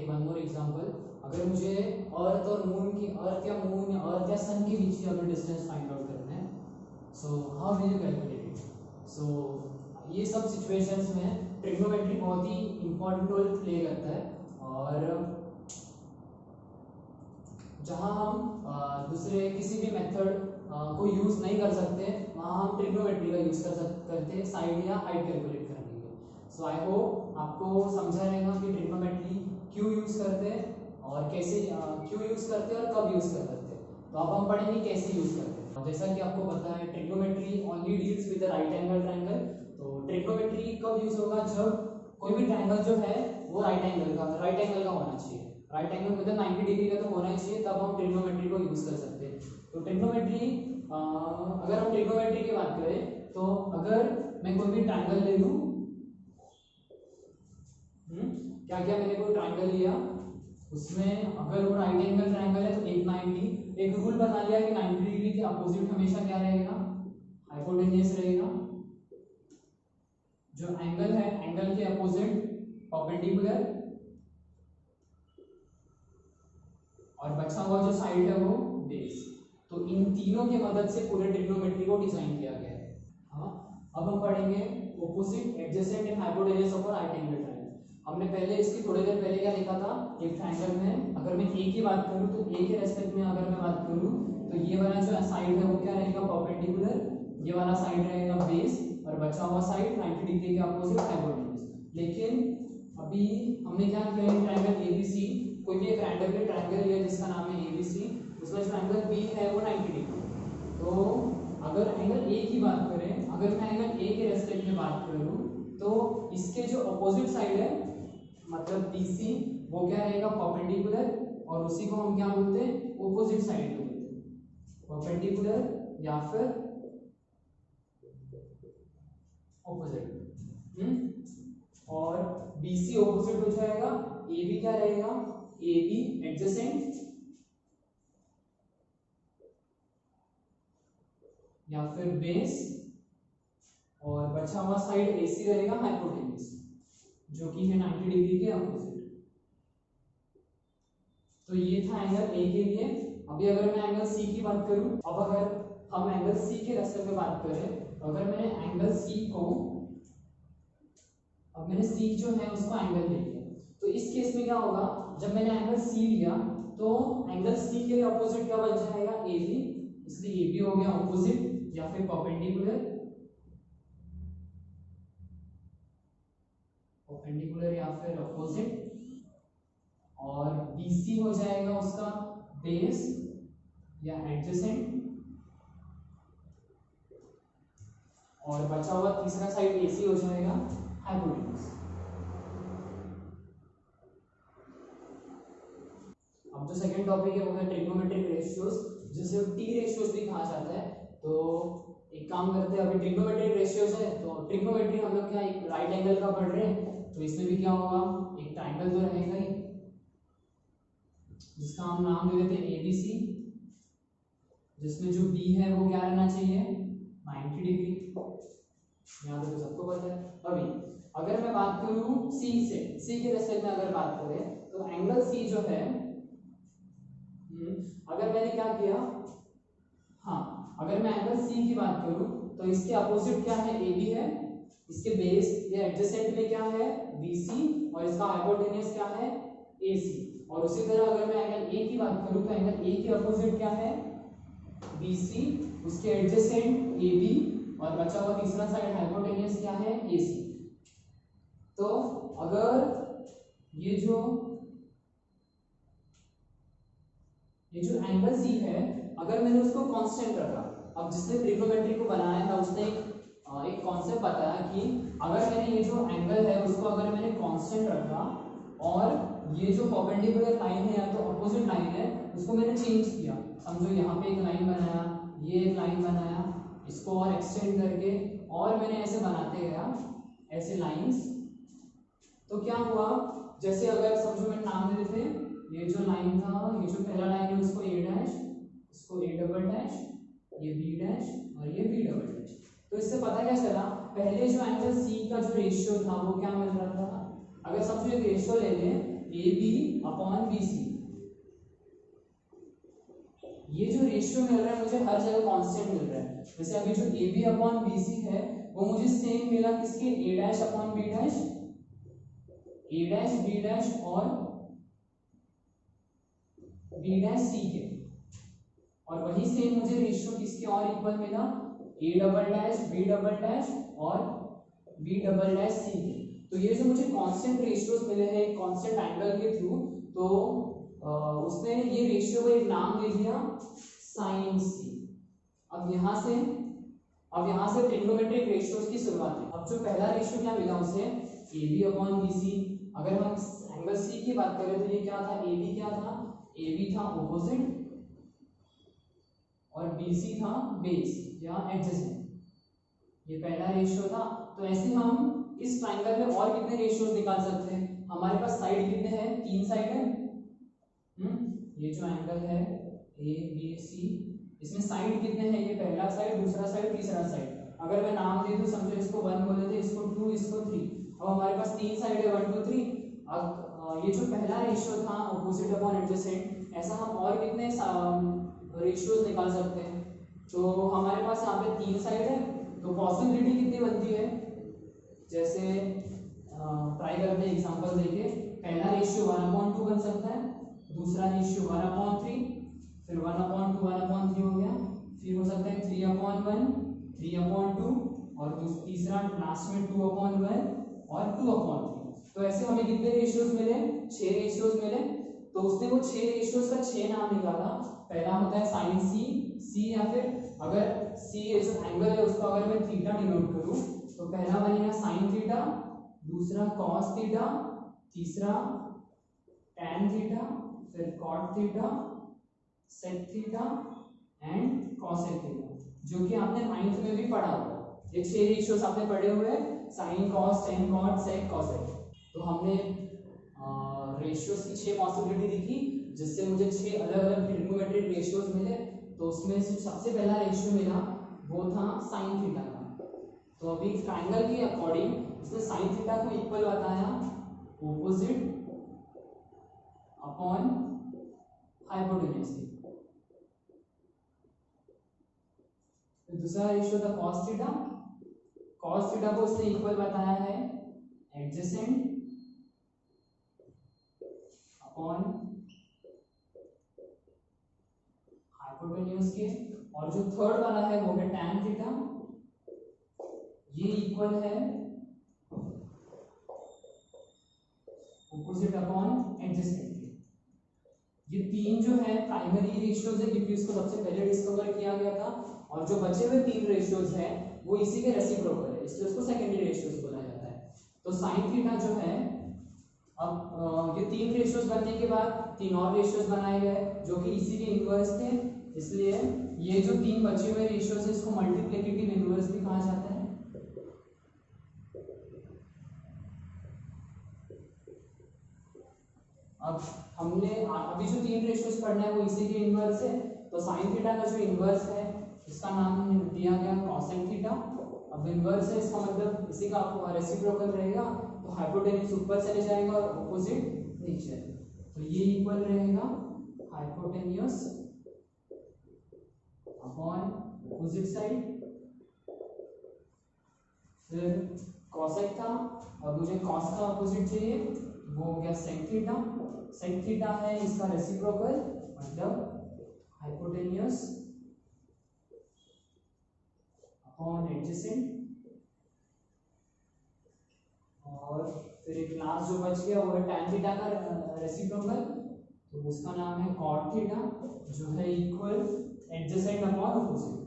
Take one more example, अगर मुझे अर्थ और मून की अर्थ या सन के बीच की अगर डिस्टेंस फाइंड आउट करना है, so how will you calculate it? So ये सब सिचुएशंस में ट्रिग्नोमेट्री बहुत ही इंपॉर्टेंट रोल प्ले करता है, और जहाँ हम दूसरे किसी भी मेथड को यूज़ नहीं कर सकते वहाँ हम ट्रिग्नोमेट्री का यूज़ करते हैं साइड या हाइट कैलकुलेट करने के लिए। सो आई होप आपको समझा रहेगा कि ट्रिग्नोमेट्री क्यों यूज़ करते हैं और कैसे क्यों यूज़ करते हैं और कब यूज़ कर सकते हैं। तो अब हम पढ़ेंगे कैसे यूज़ करते हैं। जैसा कि आपको पता है trigonometry only deals with the right angle triangle. तो ट्रिग्नोमेट्री कब यूज़ होगा? जब कोई भी ट्रायंगल जो है वो राइट एंगल का होना चाहिए, राइट एंगल मतलब 90 डिग्री का तो होना ही चाहिए, तब हम ट्रिग्नोमेट्री को यूज़ कर सकते हैं। तो ट्रिग्नोमेट्री अगर हम ट्रिग्नोमेट्री की बात करें तो अगर मैं कोई भी ट्रायंगल ले लूँ, क्या क्या मैंने कोई ट्रायंगल लिया, उसमें अगर वो राइट एंगल ट्रायंगल है तो 190, एक रूल बना लिया कि 90 डिग्री के अपोजिट हमेशा क्या रहेगा? हाइपोटेन्यूस रहेगा। जो एंगल है एंगल के अपोजिट परपेंडिकुलर, और बचा हुआ जो साइड है वो बेस। तो इन तीनों की मदद से पूरे ट्रिग्नोमेट्री को डिजाइन किया गया है। हाँ, अब हम पढ़ेंगे opposite, adjacent and hypotenuse of right angle triangle. हमने पहले इसकी थोड़ी देर पहले क्या लिखा था? एक ट्रायंगल में अगर मैं ए की बात करूं तो ए के रेस्पेक्ट में अगर मैं बात करूं तो ये वाला जो साइड है वो क्या रहेगा? परपेंडिकुलर, ये वाला साइड रहेगा बेस, और बचा हुआ साइड 90 डिग्री के अपोजिट हाइपोटेन्यूस। लेकिन अभी हमने क्या किया है? ट्रायंगल एबीसी, कोई भी एक रैंडमली ट्रायंगल लिया जिसका नाम है एबीसी, उसमें जो एंगल बी है वो 90 डिग्री। तो अगर एंगल ए की बात करें, अगर मैं एंगल ए के रेस्पेक्ट में बात करूं तो इसके जो अपोजिट साइड है मतलब बीसी, वो क्या रहेगा? परपेंडिकुलर, और उसी को हम क्या बोलते हैं? ऑपोजिट साइड को बोलते हैं, परपेंडिकुलर या फिर ऑपोजिट। और बीसी ऑपोजिट हो जाएगा, एबी क्या रहेगा? एबी एडजेसेंट या फिर बेस, और बचा हुआ साइड एसी रहेगा हाइपोटेन्यूस, जो कि है 90 डिग्री के अपोजिट। तो ये था एंगल ए के लिए। अभी अगर मैं एंगल सी की बात करूं, अब अगर हम एंगल सी के रेस्पेक्ट में बात करें तो अगर मैंने एंगल सी को, अब मैंने सी जो है उसको एंगल ले लिया, तो इस केस में क्या होगा? जब मैंने एंगल सी लिया तो एंगल सी के अपोजिट क्या बन जाएगा? ए बी, इसलिए ए बी हो गया अपोजिट या फिर परपेंडिकुलर, या फिर अपोजिट, और BC हो जाएगा उसका बेस या एडजेसेंट, और बचा हुआ तीसरा साइड AC हो जाएगा हाइपोटेन्यूस। अब जो सेकंड टॉपिक है वो है ट्रिग्नोमेट्रिक रेशियोज, जिसे T रेशियोज भी कहा जाता है। तो एक काम करते हैं, अभी ट्रिग्नोमेट्रिक रेशियोज है तो ट्रिग्नोमेट्री हम लोग क्या एक राइट एंगल का पढ़ रहे हैं, तो इसमें भी क्या होगा? एक ट्रायंगल तो रहेगा ही, जिसका हम नाम दे देते हैं ABC, जिसमें जो B है वो क्या रहना चाहिए? 90 डिग्री। यहाँ तो सबको पता है। अभी अगर मैं बात करूं C से, C के रेस्पेक्ट में अगर बात करें तो एंगल C जो है, अगर मैंने क्या किया, हाँ, अगर मैं एंगल C की बात करूं तो इसके अपोजिट क्या है? AB है, इसके बेस या एडजेसेंट में क्या है? BC, और इसका हाइपोटेन्यूस क्या है? AC। और उसी तरह अगर मैं एंगल A की बात करूं तो एंगल A के अपोजिट क्या है? BC, उसके एडजेसेंट AB, और बचा हुआ तीसरा साइड हाइपोटेन्यूस क्या है? AC। तो अगर ये जो एंगल C है, अगर मैंने उसको कांस्टेंट रखा, अब जिसने ट्रिग्नोमेट्री को बनाया था उसने एक कॉन्सेप्ट बताया कि अगर मैंने ये जो एंगल है उसको अगर मैंने कांस्टेंट रखा, और ये जो परपेंडिकुलर लाइन है या तो अपोजिट लाइन है उसको मैंने चेंज किया, समझो यहाँ पे एक लाइन बनाया, ये एक लाइन बनाया, इसको और एक्सटेंड करके और मैंने ऐसे बनाते गया ऐसे लाइंस, तो क्या हुआ? जैसे अगर समझो मैंने नाम दे देते, ये जो लाइन था, ये जो पहला लाइन है उसको A डैश, इसको A डबल डैश, ये B डैश और ये B डबल डैश। तो इससे पता क्या चला? पहले जो एंगल C का जो रेशियो था वो क्या मिल रहा था? अगर समझो एक रेशियो ले लें AB अपॉन BC। ये जो रेशियो मिल रहा है मुझे हर जगह कांस्टेंट मिल रहा है। जैसे अभी जो AB अपॉन BC है वो मुझे सेम मिला किसके, A dash upon B dash, A dash B dash और B डैश C के। और वही सेम मुझे रेशियो किसके और इक्वल मिला, A double dash B double dash और B डबल डैश C के। तो ये जो मुझे कांस्टेंट रेशियोज मिले हैं कांस्टेंट एंगल के थ्रू, तो उसने ये रेशियो को एक नाम दे दिया साइन C। अब यहाँ से ट्रिग्नोमेट्रिक रेशियोज की शुरुआत है। अब जो पहला रेशियो क्या मिला उसे, AB अपॉन BC। अगर हम एंगल C की बात करें तो ये क्या था, AB क्या था, AB था ऑपोजिट और BC था बेस या एडजेसेंट। ये पहला रेशियो था। तो ऐसे हम इस ट्रायंगल में और कितने रेशियोज निकाल सकते हैं, हमारे पास साइड कितने हैं, 3 साइड है। ये जो एंगल है ABC, इसमें साइड कितने हैं, ये पहला साइड, दूसरा साइड, तीसरा साइड। अगर मैं नाम दे दूं, समझो इसको 1 बोले थे, इसको 2, इसको 3। अब हमारे पास 3 साइड है 1 2 3। अब ये जो पहला रेशियो था ऑपोजिट अपॉन एडजेसेंट, ऐसा हम और कितने रेशियोज निकाल सकते हैं। तो हमारे पास यहाँ पे 3 साइड है, तो पॉसिबिलिटी कितनी बनती है, जैसे ट्राई करते हैं एग्जांपल देके। पहला रेशियो 1/2 बन सकता है, दूसरा रेशियो 1/3, फिर 1/2 1/3 हो गया, फिर हो सकता है 3/1 3/2 और तीसरा लास्ट में 2/1 और 2/3। तो ऐसे हमें कितने रेशियोज मिले, 6 रेशियोज मिले। तो उसने वो 6 रेशियोज का 6 नाम निकाला। पहला होता है साइन C, या फिर अगर C जो एंगल है उसको अगर मैं थीटा डिनोट करूं तो पहला बनेगा साइन थीटा, दूसरा कॉस थीटा, तीसरा टैन थीटा, फिर cot theta, sec theta and cosec theta, जो कि आपने 9th में भी पढ़ा होगा। ये 6 रेशियोज आपने पढ़े हुए हैं, sine cos tan cot sec cosec. तो हमने रेशियोज की 6 पॉसिबिलिटी दिखी, जिससे मुझे 6 अलग अलग ट्रिग्नोमेट्रिक रेशियोज मिले। तो उसमें से सबसे पहला रेशियो मिला वो था साइन थीटा का। तो अभी ट्रायंगल के अकॉर्डिंग उसने साइन थीटा को इक्वल बताया ऑपोजिट अपॉन हाइपोटेन्यूज। दूसरा रेशियो था कॉस थीटा। कॉस थीटा को उसने इक्वल बताया है एडजेसेंट अपॉन हाइपोटेन्यूज के। और जो थर्ड वाला है वो है टैन थीटा, ये इक्वल है ऑपोजिट अपॉन एडजेसेंट के। ये 3 जो है प्राइमरी रेशियोज है, क्योंकि इसको सबसे पहले डिस्कवर किया गया था। और जो बचे हुए 3 रेशियोज हैं वो इसी के रेसिप्रोकल है, इसलिए उसको सेकेंडरी रेशियोज बोला जाता है। तो साइन थीटा जो है, अब ये 3 रेशियोज बनने के बाद 3 और रेशियोज बनाए गए जो कि इसी के इनवर्स थे, इसलिए ये जो 3 बचे हुए रेशियोज है इसको मल्टीप्लिकेटिव इनवर्स भी कहा जाता है। अब हमने अभी जो 3 रेशियोज पढ़ना है वो इसी के इनवर्स है। तो साइन थीटा का जो इनवर्स है इसका नाम दिया गया कोसेक थीटा। अब इनवर्स है इसका मतलब इसी का रेसिप्रोकल रहेगा, तो हाइपोटेन्यूज ऊपर चले जाएगा और ऑपोजिट नीचे। तो ये इक्वल रहेगा हाइपोटेन्यूज अपॉन ऑपोजिट साइड। फिर कोसेक था, अब मुझे कॉस का ऑपोजिट चाहिए, वो हो गया सेक थीटा। सेक थीटा है इसका रेसिप्रोकल, मतलब हाइपोटेन्यूज अपॉन एडजेसेंट। और फिर एक लास्ट जो बच गया वो है टैन थीटा का रेसिप्रोकल, तो उसका नाम है कॉट थीटा, जो है इक्वल एडजेसेंट अपॉन ऑपोजिट।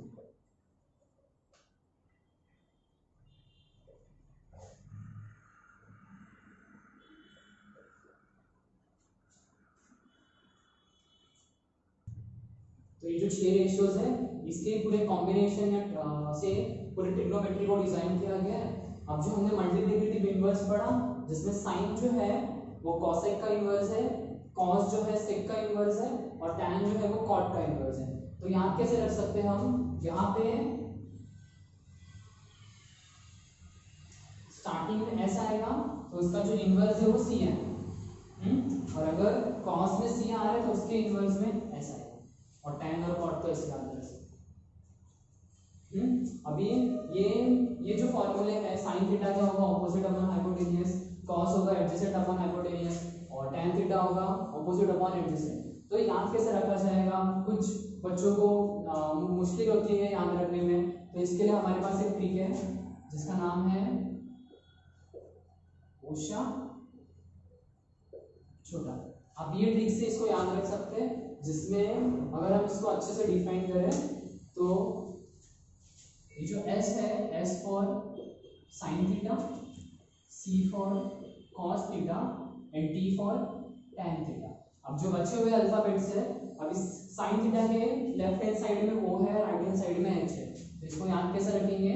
तो ये जो 6 रेशियोज है इसके पूरे कॉम्बिनेशन से पूरे ट्रिग्नोमेट्री को डिजाइन किया गया है। अब जो हमने मल्टीप्लिकेटिव इनवर्स पढ़ा, जिसमें साइन जो है वो कोसेक का इनवर्स है, कॉस जो है सेक का इनवर्स है, और टैन जो है वो कॉट का इनवर्स है। तो यहाँ कैसे रख सकते हैं हम, यहाँ पे स्टार्टिंग में ऐसा आएगा तो इसका जो इनवर्स है वो सी है, और अगर cos में c आ रहा है तो उसके इनवर्स में ऐसा है, और tan और cot तो ऐसे याद रख सकते। अभी ये जो फॉर्मूले है, sin थीटा क्या होगा ऑपोजिट अपॉन हाइपोटेन्यूज, cos होगा एडजेसेंट अपॉन हाइपोटेन्यूज, और tan थीटा होगा ऑपोजिट अपॉन एडजेसेंट। तो याद कैसे रखा जाएगा, कुछ बच्चों को मुश्किल होती है याद रखने में, तो इसके लिए हमारे पास एक ट्रिक है जिसका नाम है ओशा छोटा। अब ये ट्रिक से इसको याद रख सकते हैं, जिसमें अगर हम इसको अच्छे से डिफाइन करें तो ये जो S है, S for sine theta, C for cos theta and T for tan theta. अब जो बचे हुए अल्फाबेट्स है, अब इस साइन थीटा के लेफ्ट हैंड साइड में O है, राइट हैंड साइड में H है, तो इसको याद कैसे रखेंगे,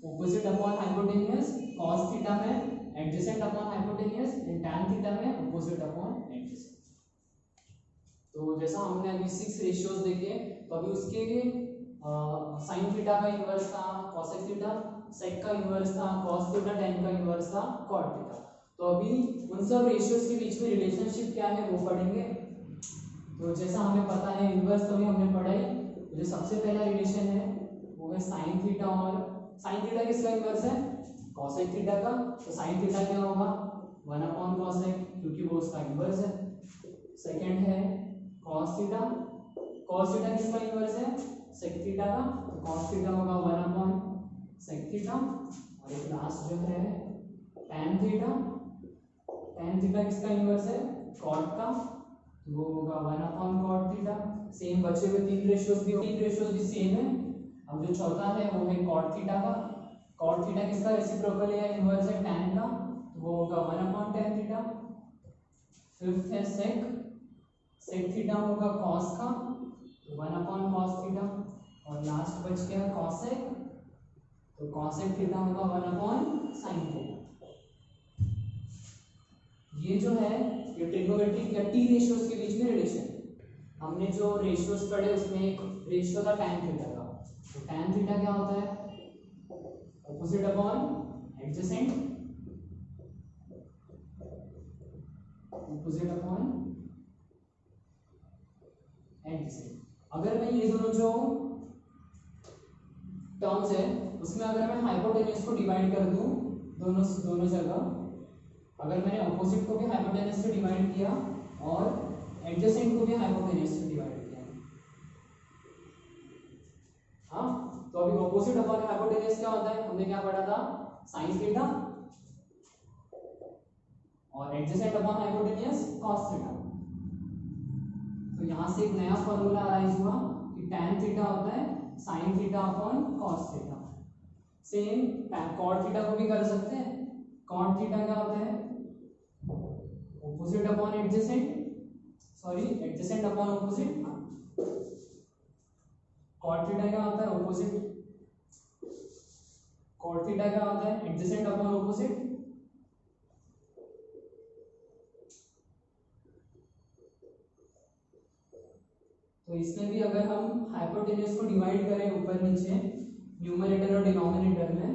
opposite upon hypotenuse, cos theta में adjacent upon hypotenuse and tan theta में ऑपोजिट अपॉन एडजेसेंट। तो जैसा हमने अभी 6 रेशियोज देखे, तो अभी उसके साइन थीटा का इनवर्स था cosec थीटा, sec का इनवर्स था cos थीटा, tan का इनवर्स था cot थीटा। तो अभी उन सब रेशियोज के बीच में रिलेशनशिप क्या है वो पढ़ेंगे। तो जैसा हमें पता है इनवर्स तो भी हमने पढ़ा ही, तो जो सबसे पहला रिलेशन है वो है साइन थीटा, और साइन थीटा किसका इनवर्स है, cosec थीटा का, तो साइन थीटा क्या होगा 1 अपॉन cosec, क्योंकि वो उसका इनवर्स है। सेकंड है cos थीटा, cos थीटा किसका इनवर्स है, sec थीटा का, तो cos थीटा होगा 1 अपॉन sec थीटा। और एक लास्ट जो है tan थीटा, tan थीटा किसका इनवर्स है, cot का, तो वो होगा 1 अपॉन cot थीटा। सेम बचे हुए तीन रेशियोज भी सेम है। अब जो चौथा है वो है cot थीटा का, cot थीटा किसका रेसिप्रोकल है, इनवर्स है tan का, तो वो होगा 1 अपॉन tan थीटा। फिफ्थ है sec थीटा होगा cos का, तो 1 अपॉन cos थीटा। और लास्ट बच गया cosec, तो cosec थीटा होगा 1 अपॉन sin थीटा। ये जो है ये ट्रिग्नोमेट्रिक या टी रेशियोज के बीच में रिलेशन। हमने जो रेशियोज पढ़े उसमें एक रेशियो था tan थीटा का, तो tan थीटा क्या होता है, opposite upon adjacent, opposite upon adjacent. अगर मैं ये दोनों जो टर्म्स है उसमें अगर मैं हाइपोटेन्यूज को डिवाइड कर दूं दोनों जगह, अगर मैंने ऑपोजिट को भी हाइपोटेन्यूज से डिवाइड किया और एडजेसेंट को भी हाइपोटेन्यूज से डिवाइड किया, हाँ, तो अभी ऑपोजिट अपॉन हाइपोटेन्यूज क्या होता है, हमने क्या पढ़ा था, साइन थीटा, और adjacent upon hypotenuse cos theta. तो यहां से एक नया फॉर्मूला अराइज हुआ कि tan थीटा होता है sin theta upon cos theta. Same cot theta को भी कर सकते हैं, cot थीटा क्या होता है, opposite upon adjacent, sorry adjacent upon opposite. cot theta क्या होता है, ऑपोजिट, cot थीटा क्या होता है, एडजेसेंट अपॉन ऑपोजिट। तो इसमें भी अगर हम हाइपोटेन्यूज को डिवाइड करें ऊपर नीचे न्यूमरेटर और डिनोमिनेटर में,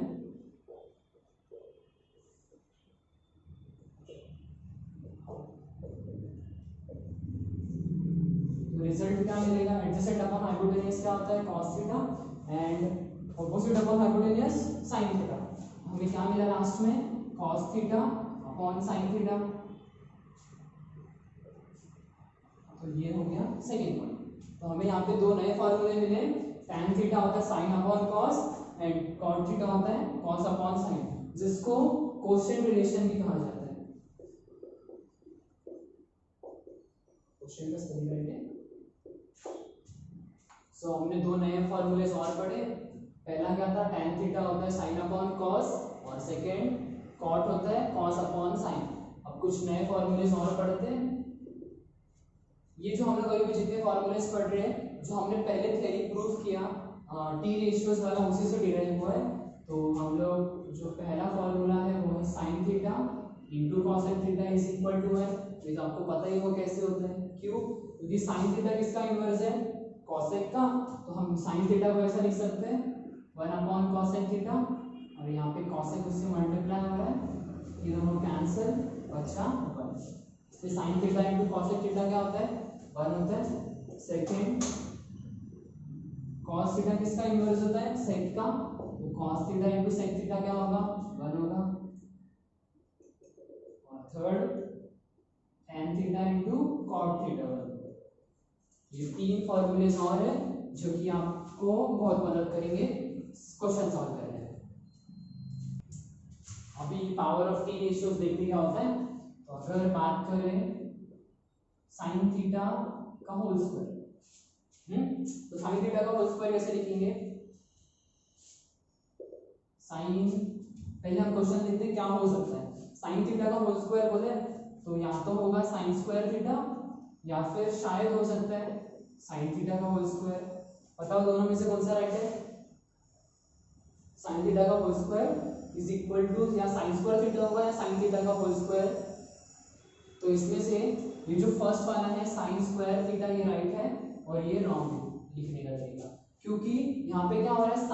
तो रिजल्ट क्या मिलेगा, एडजेसेंट अपॉन हाइपोटेन्यूज क्या होता है cos theta and opposite upon hypotenuse sin theta. हमें क्या मिला लास्ट में, cos theta upon sin theta. तो ये हो गया सेकेंड पॉइंट। तो हमें यहाँ पे दो नए फॉर्मूले मिले, tan थीटा होता है sin upon cos and cot theta होता है cos अपॉन sin, जिसको कोसेंट रिलेशन भी कहा जाता है। क्वेश्चन का सही करेंगे। सो हमने दो नए फॉर्मूले और पढ़े। पहला क्या था, tan थीटा होता है sin अपॉन cos, और सेकेंड cot होता है cos अपॉन sin। अब कुछ नए फॉर्मूले और पढ़ते हैं। ये जो हम लोग अभी जितने फॉर्मूलेस पढ़ रहे हैं, जो हमने पहले थ्योरी प्रूफ किया टी रेशियोज वाला, उसी से डिराइव हुआ है। तो हम लोग जो पहला फॉर्मूला है वो है sin theta into cosec theta is equal to 1। तो आपको पता ही वो कैसे होता है, क्यों, क्योंकि sin थीटा किसका इनवर्स है, cosec का, तो हम sin थीटा को ऐसा लिख सकते हैं 1 अपॉन cosec थीटा, और यहाँ पे cosec उससे मल्टीप्लाई हो रहा है, ये दोनों कैंसिल, बचा 1। फिर sine theta into cosec theta क्या होता है 1 होता है। सेकंड कॉस थीटा किसका इनवर्स होता है सेक का, तो cos theta into sec theta क्या होगा 1 होगा। और third tan theta into cot theta 1। ये 3 फॉर्मूलेज और है जो कि आपको बहुत मदद करेंगे क्वेश्चन सॉल्व करने में। अभी पावर ऑफ टी रेशियोज देखने क्या होता है, तो अगर बात करें साइन थीटा का होल स्क्वायर, तो साइन थीटा का होल स्क्वायर कैसे लिखेंगे, साइन, पहले हम क्वेश्चन देखते हैं क्या हो सकता है। साइन थीटा का होल स्क्वायर बोले तो या तो होगा साइन स्क्वायर थीटा या फिर शायद हो सकता है साइन थीटा का होल स्क्वायर। बताओ दोनों में से कौन सा राइट है। साइन थीटा का whole square is equal to या साइन स्क्वायर थीटा होगा या साइन थीटा का होल स्क्वायर। तो इसमें से ये जो फर्स्ट वाला है साइन स्क्वायर थीटा ये राइट है और ये रॉन्ग है लिखने का तरीका, क्योंकि यहाँ पे क्या हो रहा है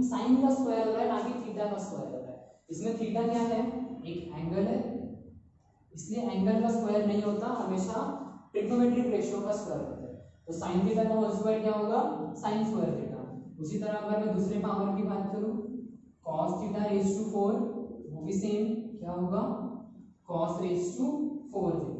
साइन का स्क्वायर हो रहा है ना कि थीटा का स्क्वायर हो रहा है। इसमें थीटा क्या है एक एंगल है, इसलिए एंगल का स्क्वायर नहीं होता, हमेशा ट्रिग्नोमेट्रिक रेशियो का स्क्वायर होता है। तो साइन थीटा का होल स्क्वायर क्या होगा साइन स्क्वायर थीटा। उसी तरह अगर मैं दूसरे पावर की बात करूं cos थीटा रेज टू 4, वो भी सेम क्या होगा cos रेज टू 4 थीटा।